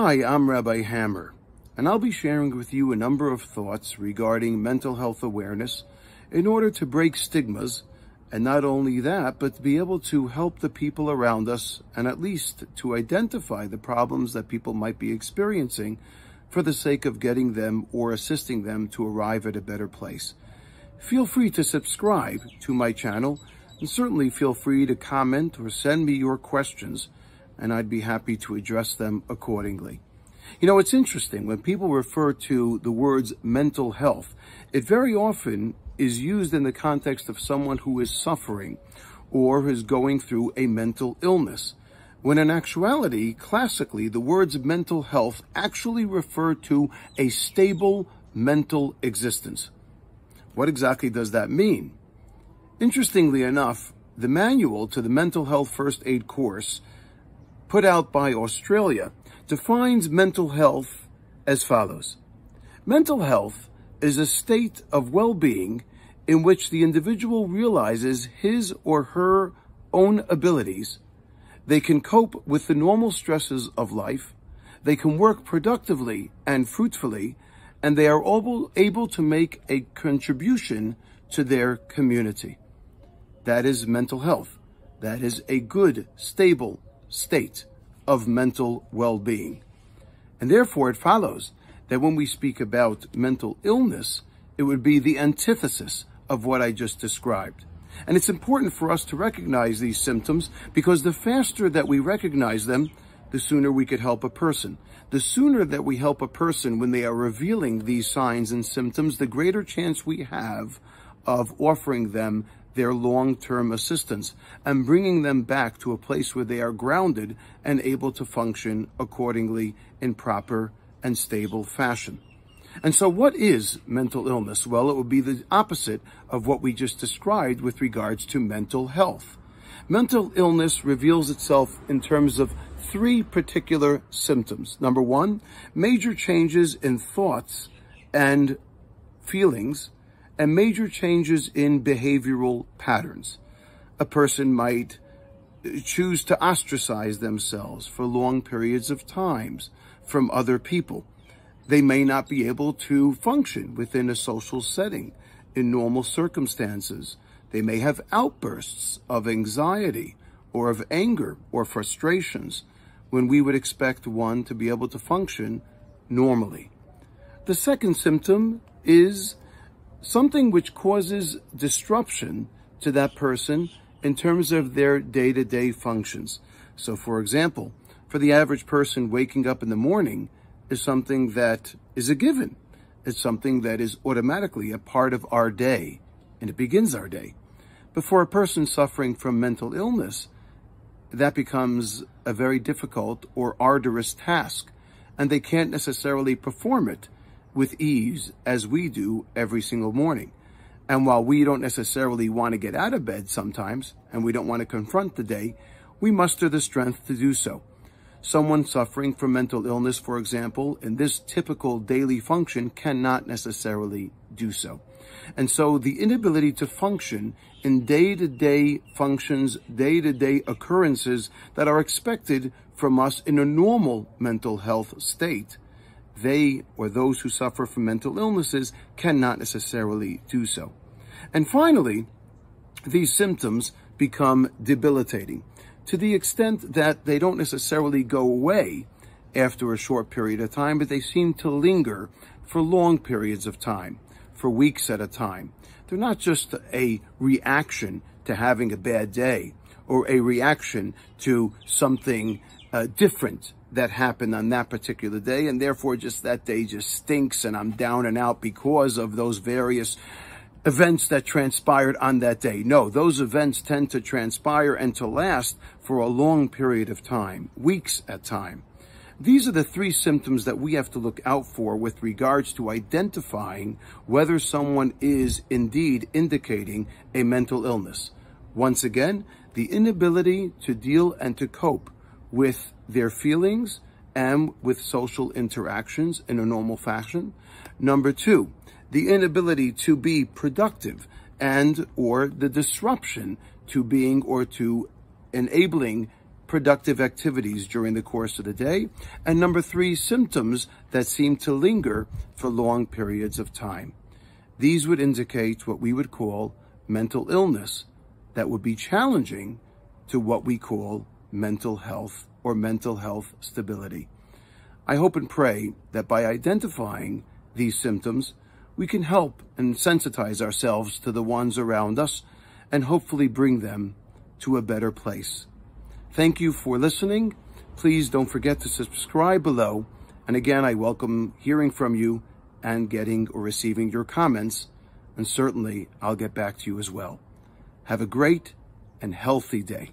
Hi, I'm Rabbi Hammer, and I'll be sharing with you a number of thoughts regarding mental health awareness in order to break stigmas, and not only that, but to be able to help the people around us and at least to identify the problems that people might be experiencing for the sake of getting them or assisting them to arrive at a better place. Feel free to subscribe to my channel, and certainly feel free to comment or send me your questions, and I'd be happy to address them accordingly. You know, it's interesting, when people refer to the words mental health, it very often is used in the context of someone who is suffering or is going through a mental illness, when in actuality, classically, the words mental health actually refer to a stable mental existence. What exactly does that mean? Interestingly enough, the manual to the mental health first aid course put out by Australia defines mental health as follows. Mental health is a state of well-being in which the individual realizes his or her own abilities. They can cope with the normal stresses of life. They can work productively and fruitfully, and they are able to make a contribution to their community. That is mental health. That is a good, stable state of mental well-being. And therefore, it follows that when we speak about mental illness, it would be the antithesis of what I just described. And it's important for us to recognize these symptoms, because the faster that we recognize them, the sooner we could help a person. The sooner that we help a person when they are revealing these signs and symptoms, the greater chance we have of offering them their long-term assistance and bringing them back to a place where they are grounded and able to function accordingly in proper and stable fashion. And so what is mental illness? Well, it would be the opposite of what we just described with regards to mental health. Mental illness reveals itself in terms of three particular symptoms. Number one, major changes in thoughts and feelings, and major changes in behavioral patterns. A person might choose to ostracize themselves for long periods of times from other people. They may not be able to function within a social setting in normal circumstances. They may have outbursts of anxiety or of anger or frustrations when we would expect one to be able to function normally. The second symptom is something which causes disruption to that person in terms of their day-to-day functions. So, for example, for the average person, waking up in the morning is something that is a given. It's something that is automatically a part of our day, and it begins our day. But for a person suffering from mental illness, that becomes a very difficult or arduous task, and they can't necessarily perform it with ease as we do every single morning. And while we don't necessarily want to get out of bed sometimes, and we don't want to confront the day, we muster the strength to do so. Someone suffering from mental illness, for example, in this typical daily function cannot necessarily do so. And so the inability to function in day-to-day functions, day-to-day occurrences that are expected from us in a normal mental health state, they or those who suffer from mental illnesses cannot necessarily do so. And finally, these symptoms become debilitating to the extent that they don't necessarily go away after a short period of time, but they seem to linger for long periods of time, for weeks at a time. They're not just a reaction to having a bad day or a reaction to something different that happened on that particular day, and therefore just that day just stinks and I'm down and out because of those various events that transpired on that day. No, those events tend to transpire and to last for a long period of time, weeks at time. These are the three symptoms that we have to look out for with regards to identifying whether someone is indeed indicating a mental illness. Once again, the inability to deal and to cope with their feelings and with social interactions in a normal fashion. Number two, the inability to be productive and or the disruption to being or to enabling productive activities during the course of the day. And number 3, symptoms that seem to linger for long periods of time. These would indicate what we would call mental illness that would be challenging to what we call mental health or mental health stability. I hope and pray that by identifying these symptoms, we can help and sensitize ourselves to the ones around us and hopefully bring them to a better place. Thank you for listening. Please don't forget to subscribe below. And again, I welcome hearing from you and getting or receiving your comments. And certainly I'll get back to you as well. Have a great and healthy day.